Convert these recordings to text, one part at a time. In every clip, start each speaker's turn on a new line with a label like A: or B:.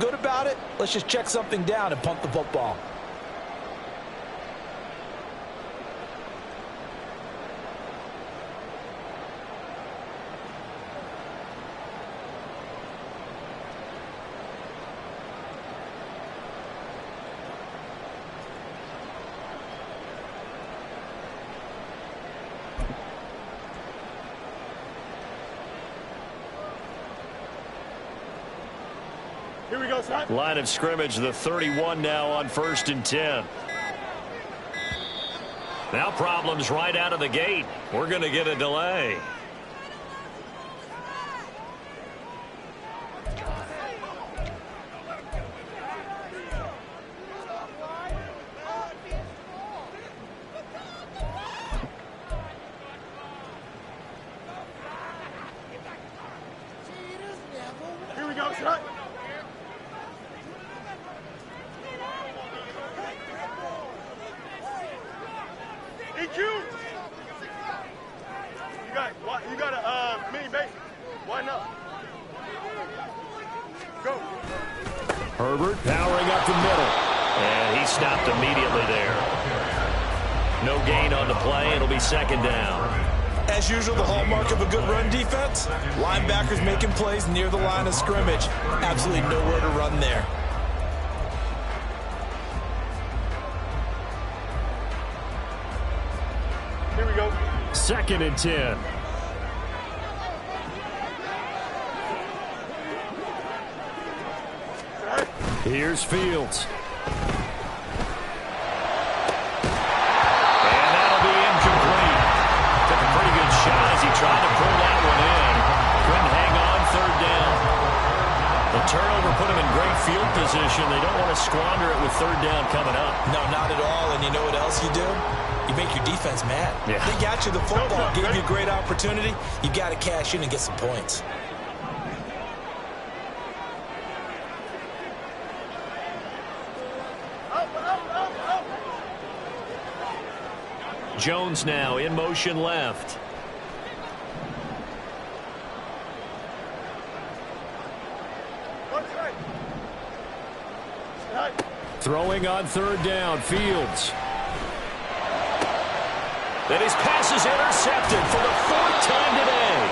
A: good about it? Let's just check something down and punt the football.
B: Here we go, son.
C: Line of scrimmage, the 31 now on 1st and 10. Now problems right out of the gate. We're going to get a delay.
B: Here we go, son. EQ. You got a mini base. Why not? Go.
C: Herbert powering up the middle. And he stopped immediately there. No gain on the play. It'll be 2nd down.
A: As usual, the hallmark of a good run defense, linebackers making plays near the line of scrimmage. Absolutely nowhere to run there.
B: Here we go.
C: 2nd and 10. Here's Fields. And that'll be incomplete. Took a pretty good shot as he tried to pull that one in. Couldn't hang on 3rd down. The turnover put him in great field position. They don't want to squander it with 3rd down coming up.
A: No, not at all. And you know what else you do? You make your defense mad.
C: Yeah.
A: They got you the football, gave you a great opportunity. You got to cash in and get some points.
C: Jones now in motion left. Throwing on 3rd down, Fields. And his pass is intercepted for the 4th time today.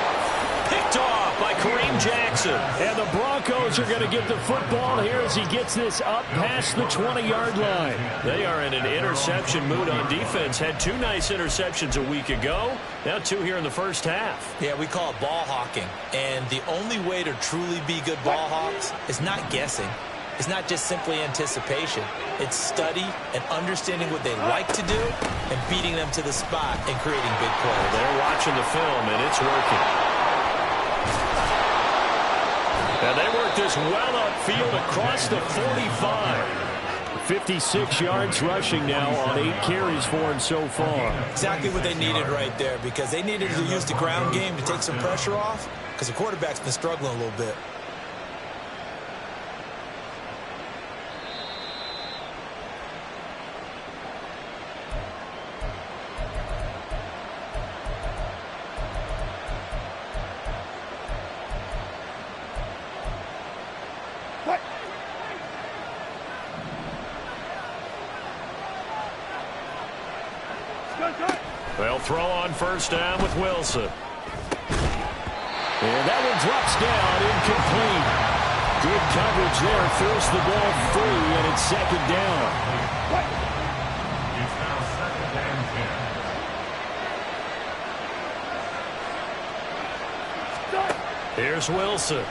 C: Picked off by Kareem Jackson. And the Broncos are going to get the football here as he gets this up past the 20-yard line. They are in an interception mood on defense. Had 2 nice interceptions a week ago. Now 2 here in the first half.
A: Yeah, we call it ball hawking. And the only way to truly be good ball hawks is not guessing. It's not just simply anticipation. It's study and understanding what they like to do and beating them to the spot and creating big plays.
C: They're watching the film, and it's working. And they work this well upfield across the 45. 56 yards rushing now on 8 carries for him so far.
A: Exactly what they needed right there, because they needed to use the ground game to take some pressure off, because the quarterback's been struggling a little bit.
C: They'll throw on 1st down with Wilson. And that one drops down, incomplete. Good coverage there, forced the ball free, and it's 2nd down. Here's Wilson.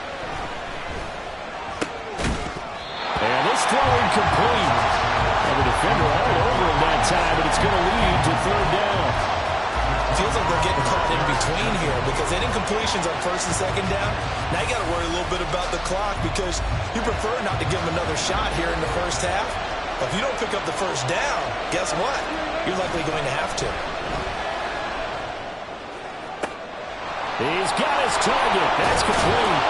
C: And this throw incomplete. And the defender all over him that time, but it's going to lead to 3rd down.
A: Feels like they're getting caught in between here, because they did incompletions on 1st and 2nd down. Now you got to worry a little bit about the clock, because you prefer not to give them another shot here in the first half. But if you don't pick up the 1st down, guess what? You're likely going to have to.
C: He's got his target. That's complete.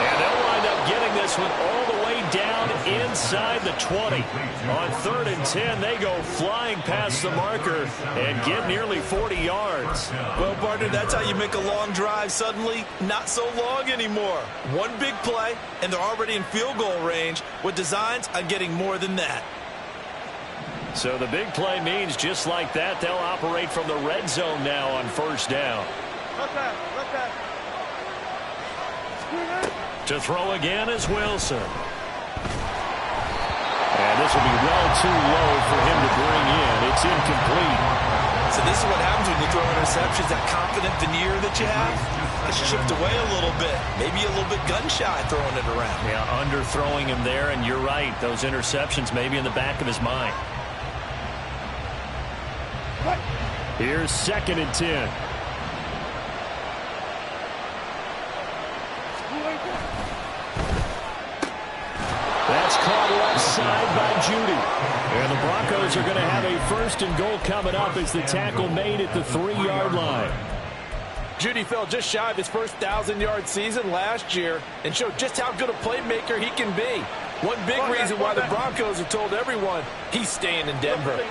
C: And they'll wind up getting this one all the way down inside the 20. On 3rd and 10, they go flying past the marker and get nearly 40 yards.
A: Well, partner, that's how you make a long drive suddenly not so long anymore. One big play, and they're already in field goal range with designs on getting more than that.
C: So the big play means just like that, they'll operate from the red zone now on 1st down. To throw again is Wilson. And this will be well too low for him to bring in. It's incomplete.
A: So this is what happens when you throw interceptions, that confident veneer that you have. It's chipped away a little bit. Maybe a little bit gun-shy throwing it around.
C: Yeah, underthrowing him there, and you're right. Those interceptions maybe in the back of his mind. Here's 2nd and 10. That's caught left side by Judy. And the Broncos are going to have a 1st and goal coming up as the tackle made at the 3-yard line.
A: Judy fell just shy of his first 1,000-yard season last year and showed just how good a playmaker he can be. One big reason why the Broncos have told everyone he's staying in Denver.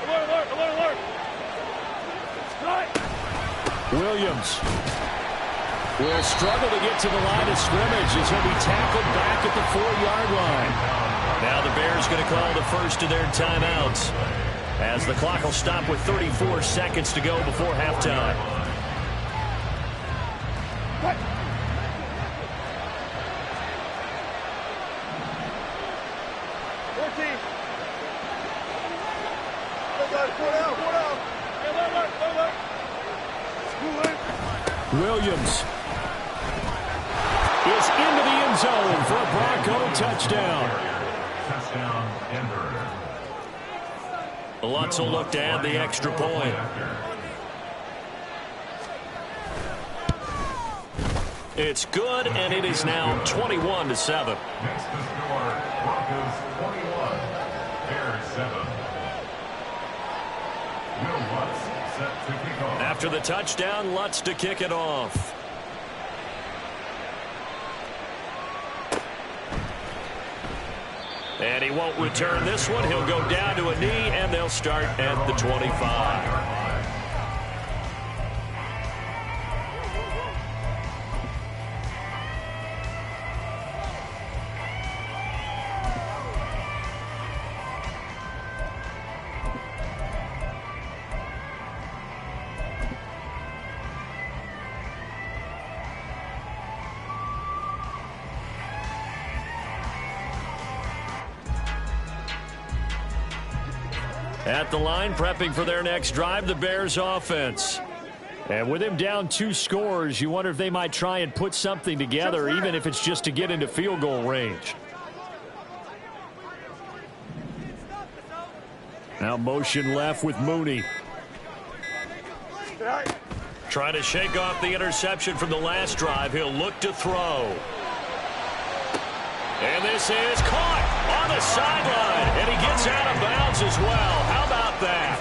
B: Alert.
C: Williams will struggle to get to the line of scrimmage as he'll be tackled back at the 4-yard line. Now the Bears going to call the first of their timeouts as the clock will stop with 34 seconds to go before halftime. Williams is into the end zone for a Bronco touchdown. Lutz will look to add the extra point. It's good, and it is now 21-7.
D: Next to score, Broncos 21, Bears 7. Will Lutz set to kick off.
C: After the touchdown, Lutz to kick it off. And he won't return this one. He'll go down to a knee, and they'll start at the 25. At the line, prepping for their next drive, the Bears offense. And with him down 2 scores, you wonder if they might try and put something together, even if it's just to get into field goal range. Now motion left with Mooney. Trying to shake off the interception from the last drive. He'll look to throw. And this is caught on the sideline. And he gets out of bounds as well. How about that?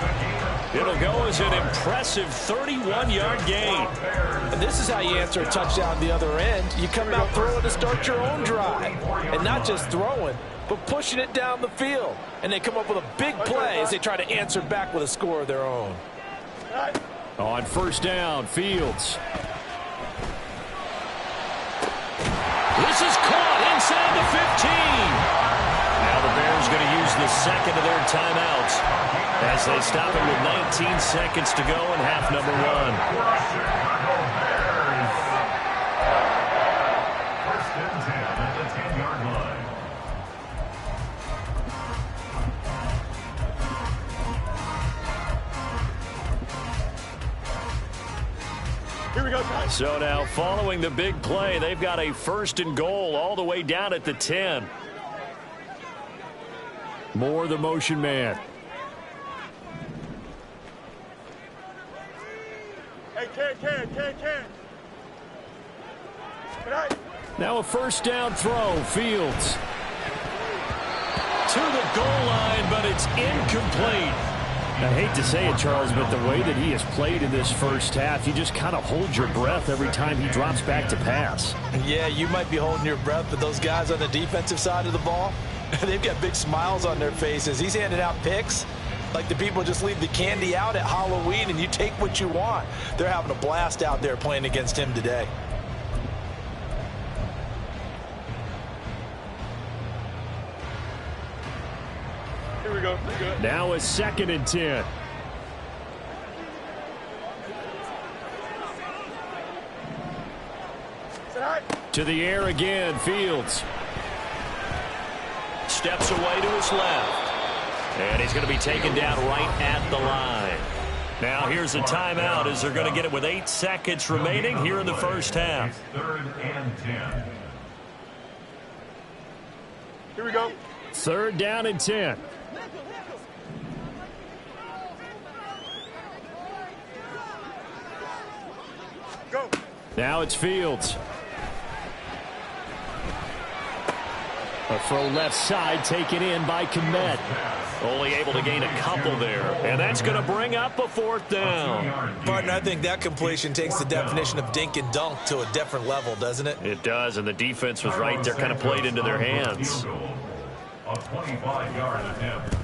C: It'll go as an impressive 31-yard gain.
A: And this is how you answer a touchdown the other end. You come out throwing to start your own drive. And not just throwing, but pushing it down the field. And they come up with a big play as they try to answer back with a score of their own.
C: On 1st down, Fields. This is caught inside the 15. Now the Bears going to use the second of their timeouts as they stop it with 19 seconds to go in half number 1.
D: First and 10 at the 10-yard line.
B: Here we go, guys.
C: So now following the big play, they've got a 1st and goal all the way down at the 10. Moore the motion man.
B: Hey, Ken. Good night.
C: Now a 1st down throw. Fields to the goal line, but it's incomplete. I hate to say it, Charles, but the way that he has played in this first half, you just kind of hold your breath every time he drops back to pass.
A: Yeah, you might be holding your breath, but those guys on the defensive side of the ball, they've got big smiles on their faces. He's handing out picks like the people just leave the candy out at Halloween and you take what you want. They're having a blast out there playing against him today.
B: Here we go. Good.
C: Now a 2nd and 10. To the air again, Fields. Steps away to his left. And he's going to be taken down right at the line. Now here's a timeout as they're going to get it with 8 seconds remaining here in the first half.
D: 3rd and 10.
B: Here we go.
C: 3rd down and 10.
B: Go.
C: Now it's Fields. A throw left side taken in by Kmet. Only able to gain a couple there. And that's going to bring up a 4th down.
A: Partner, I think that completion takes the definition of dink and dunk to a different level, doesn't it?
C: It does, and the defense was right there, kind of played into their hands.
D: A 25-yard attempt.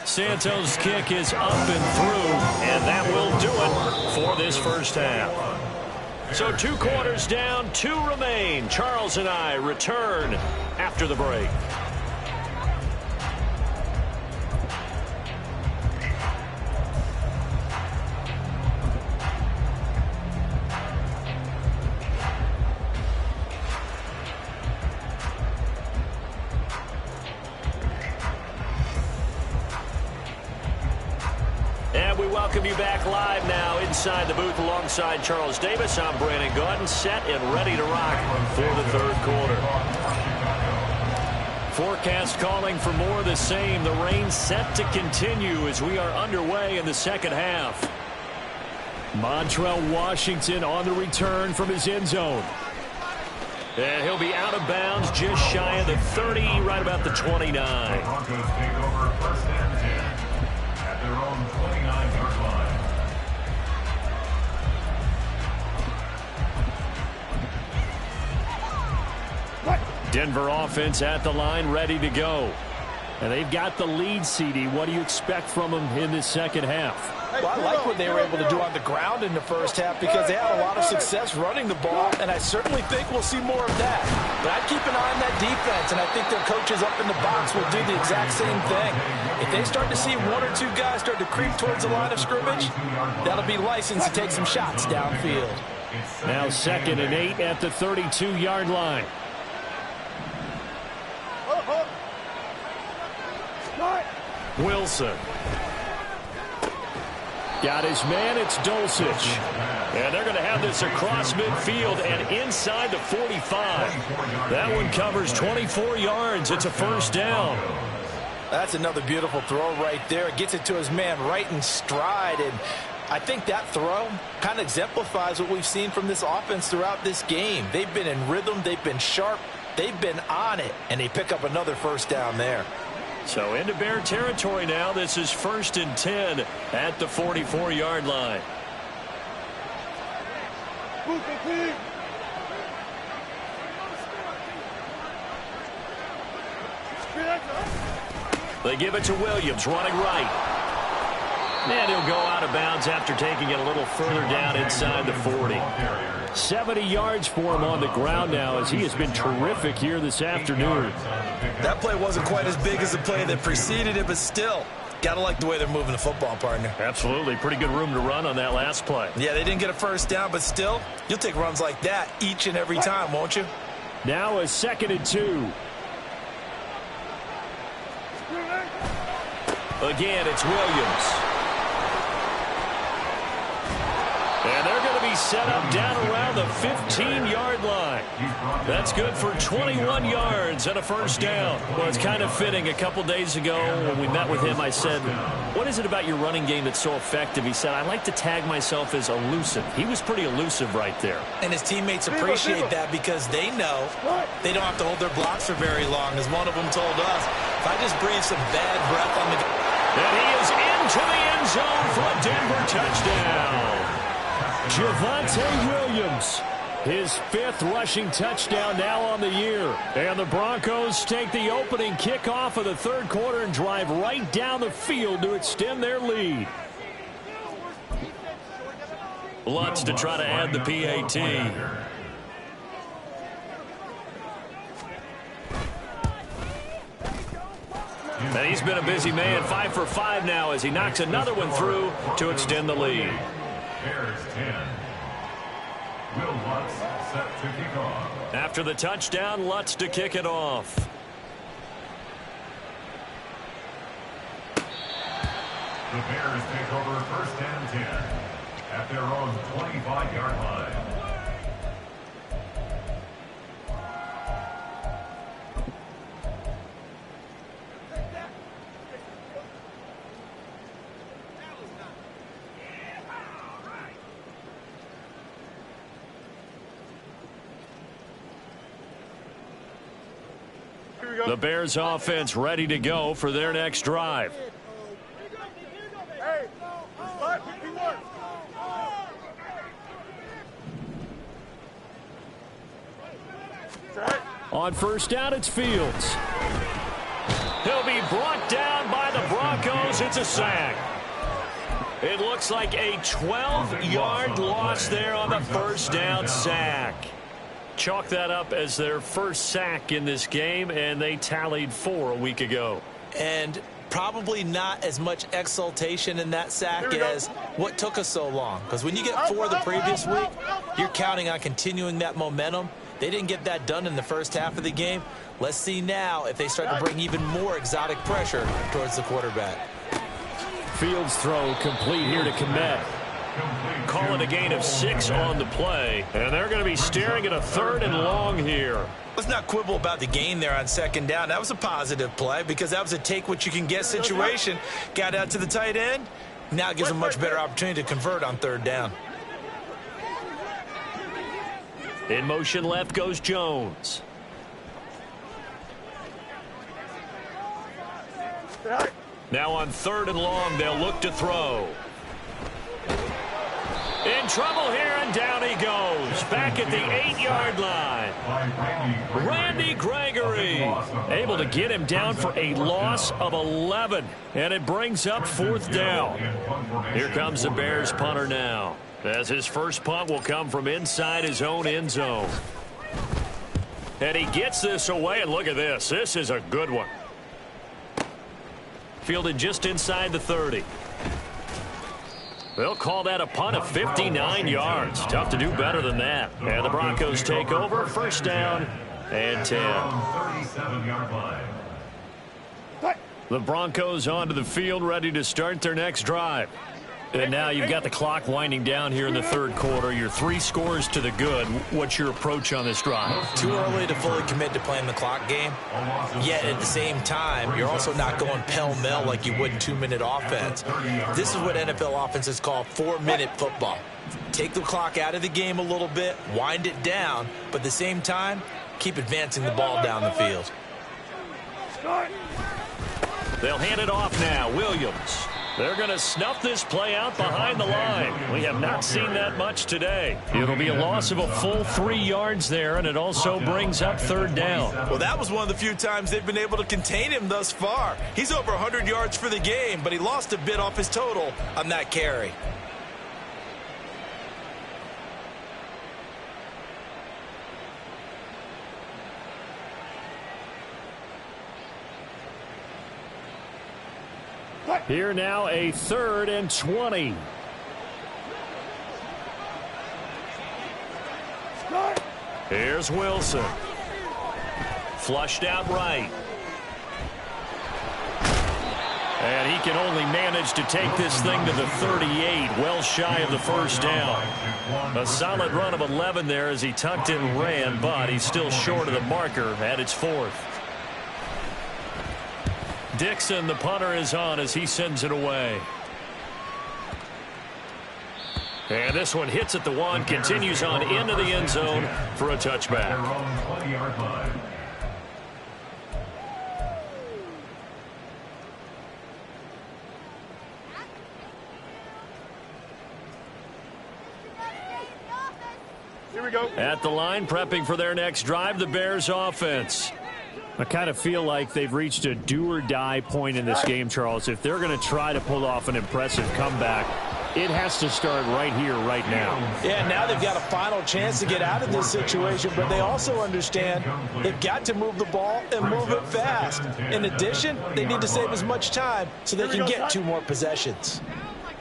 C: Santos' kick is up and through, and that will do it for this first half. So 2 quarters down, 2 remain. Charles and I return after the break. And we welcome you back live now inside the booth alongside Charles Davis. I'm Brandon Gaudin, set and ready to rock for the 3rd quarter. Forecast calling for more of the same. The rain set to continue as we are underway in the 2nd half. Montrell Washington on the return from his end zone. And he'll be out of bounds just shy of the 30, right about the 29.
D: The Broncos take over 1st and 10 at their own 29-yard line.
C: Denver offense at the line, ready to go. And they've got the lead, CD. What do you expect from them in this 2nd half?
A: Well, I like what they were able to do on the ground in the first half because they had a lot of success running the ball, and I certainly think we'll see more of that. But I'd keep an eye on that defense, and I think their coaches up in the box will do the exact same thing. If they start to see 1 or 2 guys start to creep towards the line of scrimmage, that'll be licensed to take some shots downfield.
C: Now 2nd and 8 at the 32-yard line. Wilson. Got his man, it's Dulcich. And they're going to have this across midfield and inside the 45. That one covers 24 yards. It's a 1st down.
A: That's another beautiful throw right there. Gets it to his man right in stride. And I think that throw kind of exemplifies what we've seen from this offense throughout this game. They've been in rhythm. They've been sharp. They've been on it. And they pick up another 1st down there.
C: So into Bear territory now. This is 1st and 10 at the 44-yard line. They give it to Williams, running right. And he'll go out of bounds after taking it a little further down inside the 40. 70 yards for him on the ground now as he has been terrific here this afternoon.
A: That play wasn't quite as big as the play that preceded it, but still, got to like the way they're moving the football, partner.
C: Absolutely. Pretty good room to run on that last play.
A: Yeah, they didn't get a 1st down, but still, you'll take runs like that each and every time, won't you?
C: Now a 2nd and 2. Again, it's Williams. And they're going to be set up down around the 15-yard line. That's good for 21 yards and a 1st down. Well, it's kind of fitting. A couple days ago when we met with him, I said, what is it about your running game that's so effective? He said, I like to tag myself as elusive. He was pretty elusive right there.
A: And his teammates appreciate that because they know they don't have to hold their blocks for very long. As one of them told us, if I just breathe some bad breath on the
C: And he is into the end zone for a Denver touchdown. Javonte Williams, his 5th rushing touchdown now on the year. And the Broncos take the opening kickoff of the 3rd quarter and drive right down the field to extend their lead. Lutz to try to add the PAT. And he's been a busy man, 5 for 5 now as he knocks another one through to extend the lead.
D: Bears 10. Will Lutz set to kick off.
C: After the touchdown, Lutz to kick it off.
D: The Bears take over 1st and 10 at their own 25-yard line.
C: The Bears offense ready to go for their next drive.
B: Hey, spot 51.
C: On 1st down, it's Fields. He'll be brought down by the Broncos. It's a sack. It looks like a 12-yard loss there on the 1st down sack. Chalk that up as their first sack in this game, and they tallied 4 a week ago.
A: And probably not as much exultation in that sack as what took us so long. Because when you get 4 the previous week, you're counting on continuing that momentum. They didn't get that done in the first half of the game. Let's see now if they start to bring even more exotic pressure towards the quarterback.
C: Fields throw complete here to Kmet. Call it a gain of 6 on the play. And they're going to be staring at a 3rd and long here.
A: Let's not quibble about the gain there on 2nd down. That was a positive play because that was a take-what-you-can-get situation. Got out to the tight end. Now it gives them a much better opportunity to convert on 3rd down.
C: In motion left goes Jones. Now on 3rd and long, they'll look to throw. In trouble here, and down he goes. Back at the 8-yard line. Randy Gregory able to get him down for a loss of 11. And it brings up 4th down. Here comes the Bears punter now, as his first punt will come from inside his own end zone. And he gets this away, and look at this. This is a good one. Fielded just inside the 30. They'll call that a punt of 59 yards. Tough to do better than that. And the Broncos take over, 1st down and 10.
D: 37-yard line.
C: The Broncos onto the field, ready to start their next drive. And now you've got the clock winding down here in the 3rd quarter. You're 3 scores to the good. What's your approach on this drive?
A: Too early to fully commit to playing the clock game. Yet at the same time, you're also not going pell-mell like you would in 2-minute offense. This is what NFL offenses call 4-minute football. Take the clock out of the game a little bit, wind it down, but at the same time, keep advancing the ball down the field.
C: They'll hand it off now. Williams. They're going to snuff this play out behind the line. We have not seen that much today. It'll be a loss of a full 3 yards there, and it also brings up 3rd down.
A: Well, that was one of the few times they've been able to contain him thus far. He's over 100 yards for the game, but he lost a bit off his total on that carry.
C: Here now a 3rd and 20. Here's Wilson. Flushed out right. And he can only manage to take this thing to the 38, well shy of the 1st down. A solid run of 11 there as he tucked it and ran, but he's still short of the marker at its 4th. Dixon, the punter, is on as he sends it away. And this one hits at the 1, continues on into the end zone for a touchback.
B: we go.
C: At the line, prepping for their next drive, the Bears offense. I kind of feel like they've reached a do-or-die point in this game, Charles. If they're going to try to pull off an impressive comeback, it has to start right here, right now.
A: Yeah, now they've got a final chance to get out of this situation, but they also understand they've got to move the ball and move it fast. In addition, they need to save as much time so they can get 2 more possessions.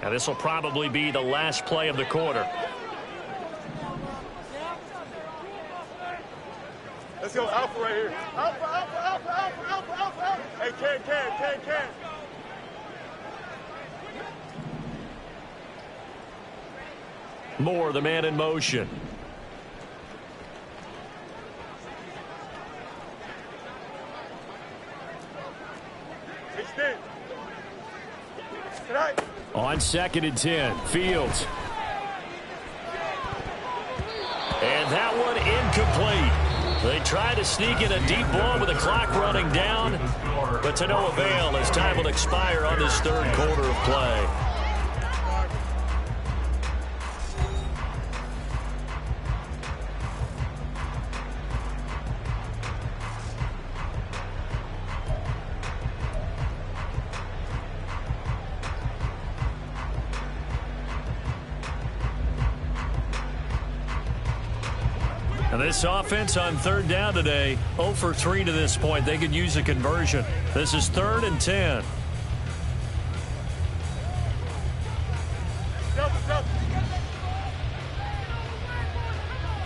C: Now, this will probably be the last play of the quarter.
B: Let's go alpha right here. Alpha, alpha, alpha, alpha, alpha, alpha, alpha. Hey, Ken.
C: Moore, the man in motion.
B: Extend. Tonight.
C: On 2nd and 10, Fields. And that one incomplete. They try to sneak in a deep ball with the clock running down, but to no avail as time will expire on this 3rd quarter of play. And this offense on 3rd down today, 0 for 3 to this point. They could use a conversion. This is 3rd and 10.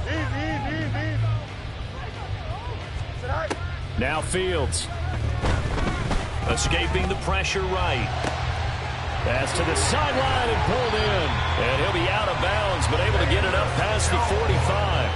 B: Easy.
C: Now Fields. Escaping the pressure right. Pass to the sideline and pulled in. And he'll be out of bounds, but able to get it up past the 45.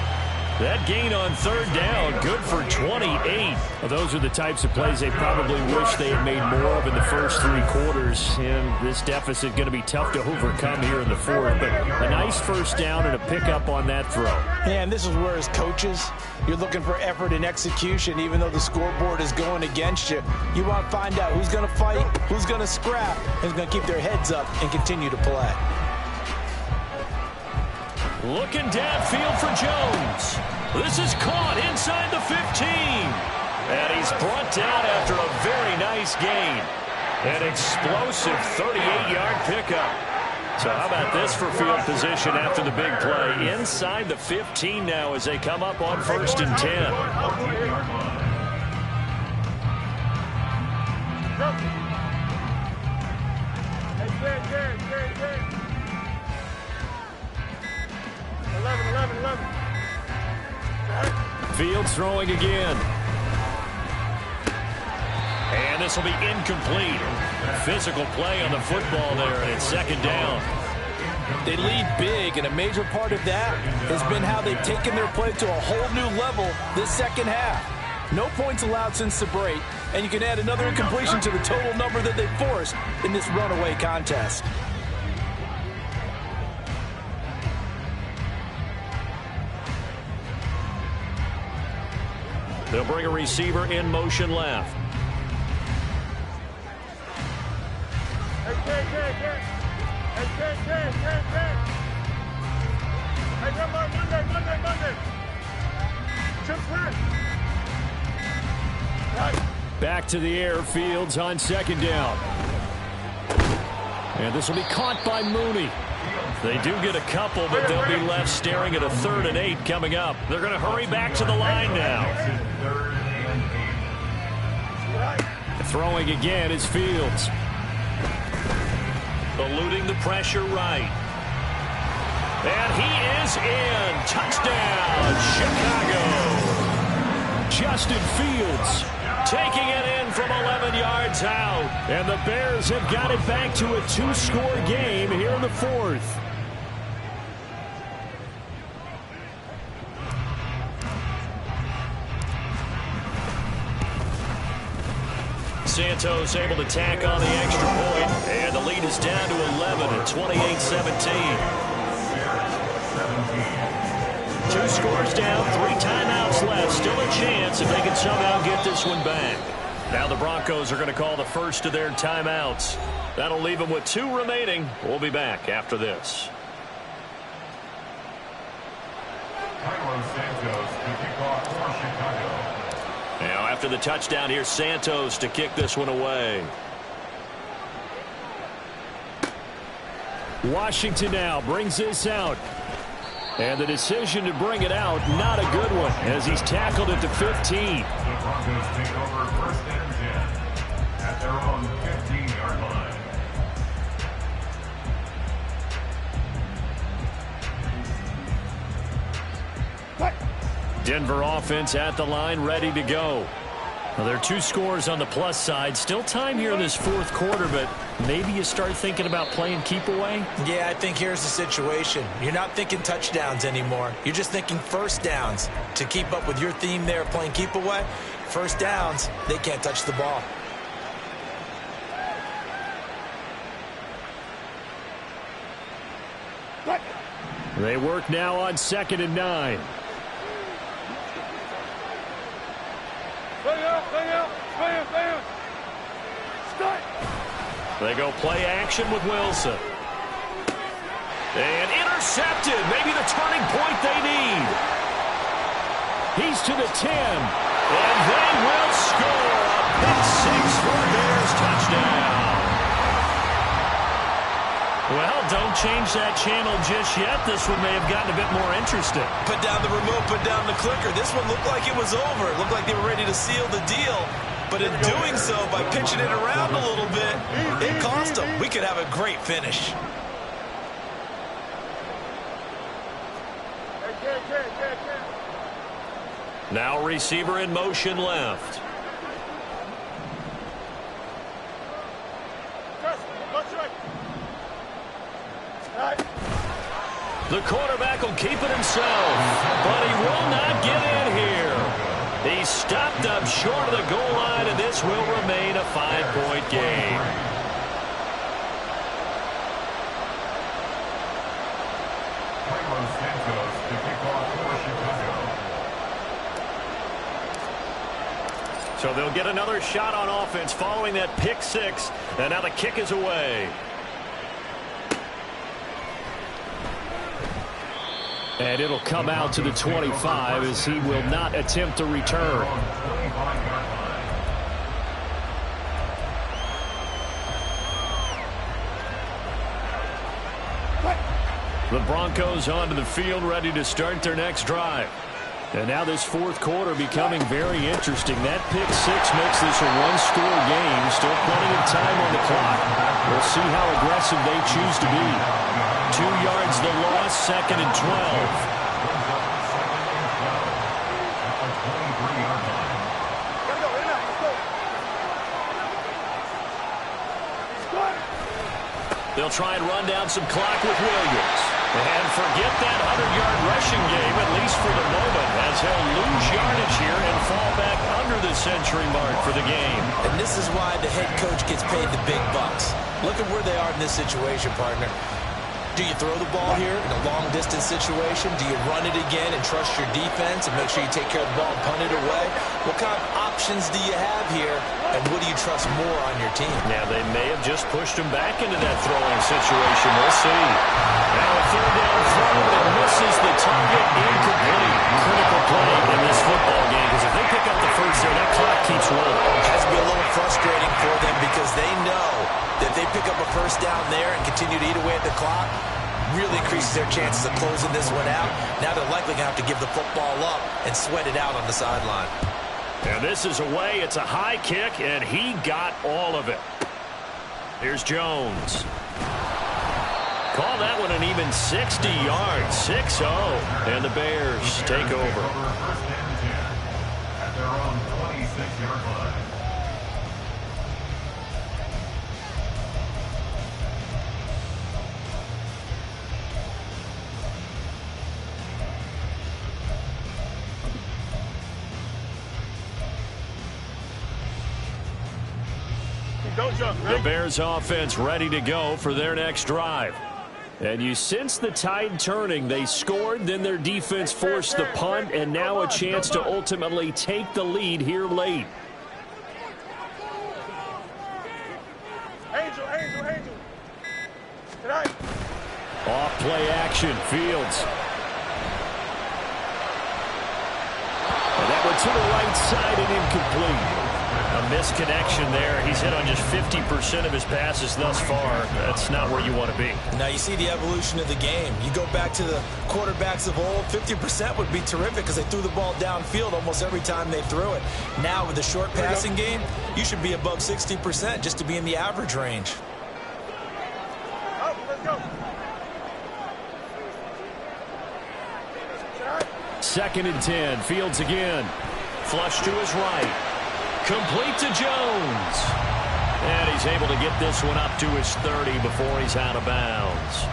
C: That gain on 3rd down, good for 28.
E: Well, those are the types of plays they probably wish they had made more of in the first 3 quarters. And this deficit going to be tough to overcome here in the 4th. But a nice first down and a pickup on that throw.
A: Yeah, and this is where, as coaches, you're looking for effort and execution. Even though the scoreboard is going against you, you want to find out who's going to fight, who's going to scrap, and who's going to keep their heads up and continue to play.
C: Looking downfield for Jones. This is caught inside the 15. And he's brought down after a very nice gain. An explosive 38-yard pickup. So how about this for field position after the big play? Inside the 15 now as they come up on 1st and 10.
B: Hey, 11.
C: Fields throwing again. And this will be incomplete. Physical play on the football there, and it's 2nd down.
A: They lead big, and a major part of that has been how they've taken their play to a whole new level this 2nd half. No points allowed since the break, and you can add another incompletion to the total number that they forced in this runaway contest.
C: They'll bring a receiver in motion left.
E: Back to the air, Fields on 2nd down.
C: And this will be caught by Mooney. They do get a couple, but they'll be left staring at a 3rd and 8 coming up. They're going to hurry back to the line now.
E: Throwing again is Fields.
C: Eluding the pressure right. And he is in. Touchdown, Chicago.
E: Justin Fields
C: taking it in from 11 yards out.
E: And the Bears have got it back to a 2-score game here in the 4th.
C: Santos able to tack on the extra point, and the lead is down to 11 at 28-17. 2 scores down, 3 timeouts left. Still a chance if they can somehow get this one back. Now the Broncos are going to call the first of their timeouts. That'll leave them with 2 remaining. We'll be back after this.
D: Carlos Santos to kick off for Chicago.
C: Now after the touchdown, here's Santos to kick this one away. Washington now brings this out. And the decision to bring it out, not a good one, as he's tackled at the 15.
D: The Broncos take over first and 10 at their own 15-yard line.
C: Denver offense at the line, ready to go. Well, there are 2 scores on the plus side. Still time here in this fourth quarter, but maybe you start thinking about playing keep away?
A: Yeah, I think here's the situation. You're not thinking touchdowns anymore. You're just thinking first downs. To keep up with your theme there, playing keep away, first downs, they can't touch the ball.
C: They work now on 2nd and 9. They go play action with Wilson. And intercepted. Maybe the turning point they need. He's to the 10. And they will score. A pick 6 for Bears touchdown. Well, don't change that channel just yet. This one may have gotten a bit more interesting.
A: Put down the remote, put down the clicker. This one looked like it was over. It looked like they were ready to seal the deal. But in doing so, by pitching it around a little bit, it cost them. We could have a great finish.
C: Now receiver in motion left. The quarterback will keep it himself, but he will not get in here. He's stopped up short of the goal line, and this will remain a 5-point game.
D: Carlos Santos to kick off for Chicago.
C: So they'll get another shot on offense following that pick 6, and now the kick is away. And it'll come out to the 25 as he will not attempt to return. The Broncos onto the field, ready to start their next drive. And now this fourth quarter becoming very interesting. That pick 6 makes this a one-score game. Still plenty of time on the clock. We'll see how aggressive they choose to be. 2 yards the loss, 2nd and 12. They'll try and run down some clock with Williams. And forget that 100-yard rushing game, at least for the moment, as he'll lose yardage here and fall back under the century mark for the game.
A: And this is why the head coach gets paid the big bucks. Look at where they are in this situation, partner. Do you throw the ball here in a long-distance situation? Do you run it again and trust your defense and make sure you take care of the ball and punt it away? What kind of options do you have here, and what do you trust more on your team?
C: Now, they may have just pushed him back into that throwing situation. We'll see. Now a 3rd down throw that misses the target, incomplete. Critical play in this football game, because if they pick up the first there, that clock keeps rolling.
A: It has to be a little frustrating for them because they know that if they pick up a first down there and continue to eat away at the clock, really increases their chances of closing this one out. Now they're likely going to have to give the football up and sweat it out on the sideline.
C: And this is away. It's a high kick, and he got all of it. Here's Jones. Call that one an even 60 yards, 6-0. And the Bears take over.
D: First and 10 at their own 26-yard line.
C: The Bears offense ready to go for their next drive. And you sense the tide turning. They scored, then their defense forced the punt, and now a chance to ultimately take the lead here late.
B: Angel.
C: Off play action, Fields. to the right side and incomplete. A misconnection there. He's hit on just 50% of his passes thus far. That's not where you want to be.
A: Now you see the evolution of the game. You go back to the quarterbacks of old, 50% would be terrific because they threw the ball downfield almost every time they threw it. Now with the short passing game, you should be above 60% just to be in the average range.
B: Let's go.
C: 2nd and 10. Fields again. Flush to his right. Complete to Jones. And he's able to get this one up to his 30 before he's out of bounds.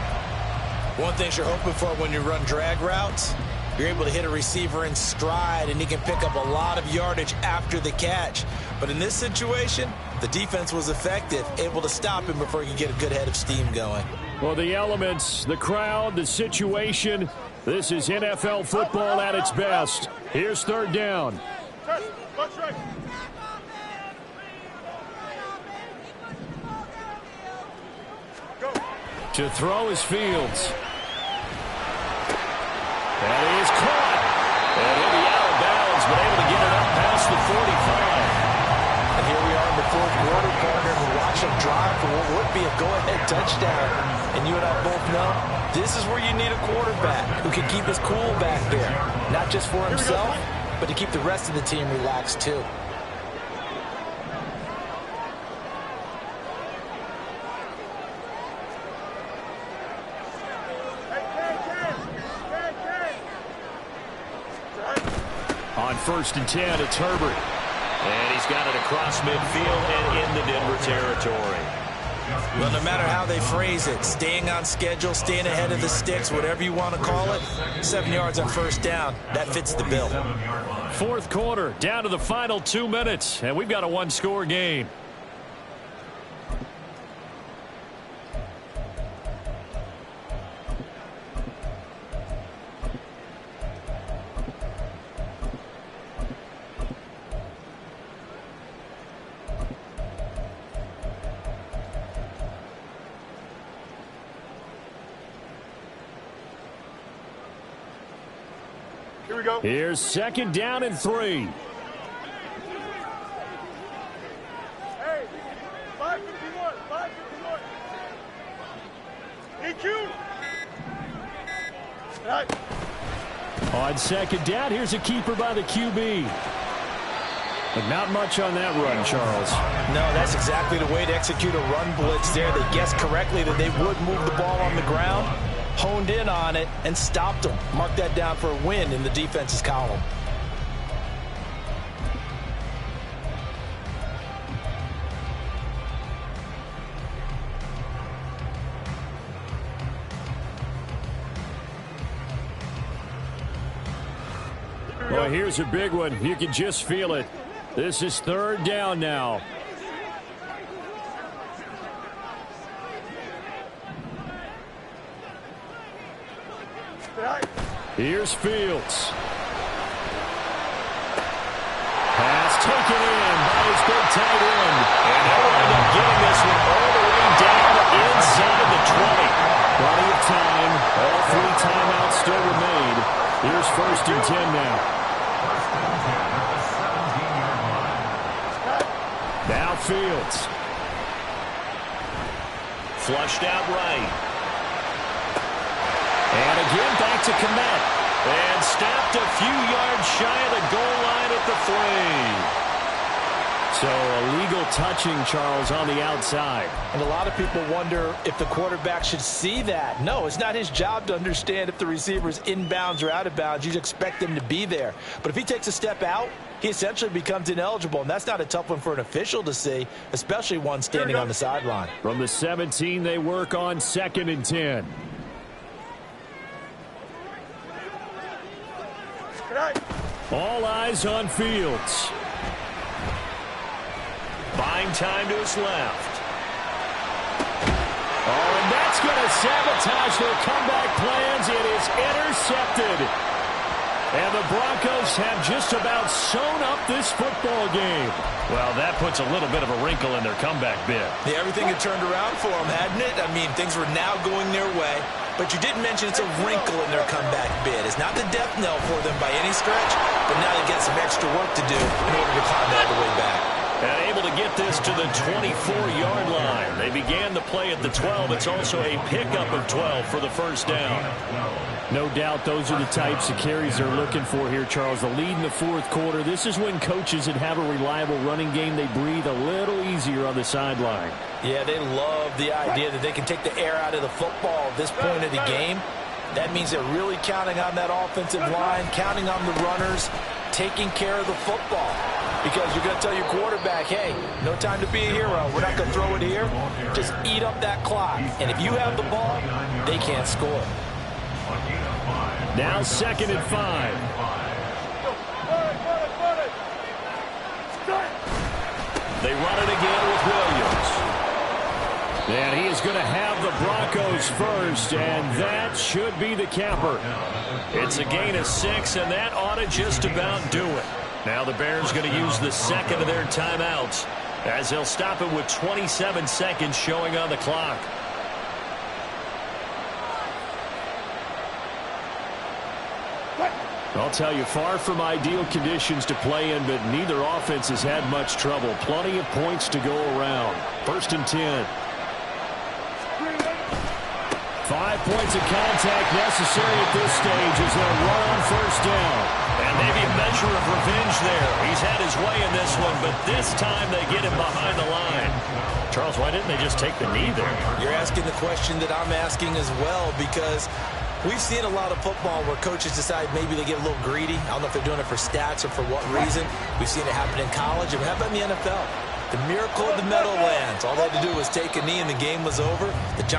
A: One thing you're hoping for when you run drag routes, you're able to hit a receiver in stride and he can pick up a lot of yardage after the catch. But in this situation, the defense was effective, able to stop him before he could get a good head of steam going.
C: Well, the elements, the crowd, the situation, this is NFL football at its best. Here's 3rd down. To throw is Fields. That is caught. And he'll be out of bounds, but able to get it up past the 45.
A: And here we are in the 4th quarter, partner, and watch him drive for what would be a go-ahead touchdown. And you and I both know this is where you need a quarterback who can keep his cool back there. Not just for himself, but to keep the rest of the team relaxed too.
C: On 1st and 10, it's Herbert. And he's got it across midfield and into Denver territory.
A: Well, no matter how they phrase it, staying on schedule, staying ahead of the sticks, whatever you want to call it, 7 yards on 1st down, that fits the bill.
C: 4th quarter, down to the final 2 minutes, and we've got a 1-score game.
B: Here we go.
C: Here's 2nd down and 3.
B: Hey, 551, 551. EQ. Right.
C: On 2nd down, here's a keeper by the QB. But not much on that run, Charles.
A: No, that's exactly the way to execute a run blitz there. They guessed correctly that they would move the ball on the ground, honed in on it, and stopped them. Mark that down for a win in the defense's column.
C: Well, here's a big one. You can just feel it. This is 3rd down now. Here's Fields. Pass taken in by his big tight end. And he'll end up getting this one all the way down inside the 20. Plenty of time. All 3 timeouts still remain. Here's 1st and 10 now. Now Fields. Flushed out right. And again back to Kmet. And stopped a few yards shy of the goal line at the 3. So illegal touching, Charles, on the outside.
A: And a lot of people wonder if the quarterback should see that. No, it's not his job to understand if the receiver is inbounds or out of bounds. You expect him to be there. But if he takes a step out, he essentially becomes ineligible. And that's not a tough one for an official to see, especially one standing on the sideline.
C: From the 17, they work on 2nd and 10. All eyes on Fields. Buying time to his left. Oh, and that's going to sabotage their comeback plans. It is intercepted. And the Broncos have just about sewn up this football game. Well, that puts a little bit of a wrinkle in their comeback bid.
A: Yeah, everything had turned around for them, hadn't it? I mean, things were now going their way. But you didn't mention it's a wrinkle in their comeback bid. It's not the death knell for them by any stretch, but now they got some extra work to do in order to climb all the way back.
C: And able to get this to the 24-yard line. They began the play at the 12. It's also a pickup of 12 for the first down.
E: No doubt those are the types of carries they're looking for here, Charles. The lead in the fourth quarter. This is when coaches that have a reliable running game, they breathe a little easier on the sideline.
A: Yeah, they love the idea that they can take the air out of the football at this point of the game. That means they're really counting on that offensive line, counting on the runners, taking care of the football. Because you're going to tell your quarterback, hey, no time to be a hero. We're not going to throw it here. Just eat up that clock. And if you have the ball, they can't score.
E: Now 2nd and 5.
C: They run it again with Williams.
E: And he is going to have the Broncos first, and that should be the capper.
C: It's a gain of 6, and that ought to just about do it. Now the Bears going to use the second of their timeouts as they'll stop it with 27 seconds showing on the clock.
E: I'll tell you, far from ideal conditions to play in, but neither offense has had much trouble. Plenty of points to go around. 1st and 10. 5 points of contact necessary at this stage as they'll run on 1st down.
C: And maybe a measure of revenge there. He's had his way in this one, but this time they get him behind the line. Charles, why didn't they just take the knee there?
A: You're asking the question that I'm asking as well, because we've seen a lot of football where coaches decide maybe they get a little greedy. I don't know if they're doing it for stats or for what reason. We've seen it happen in college. And how about in the NFL? The miracle of the Meadowlands. All they had to do was take a knee and the game was over. The Giants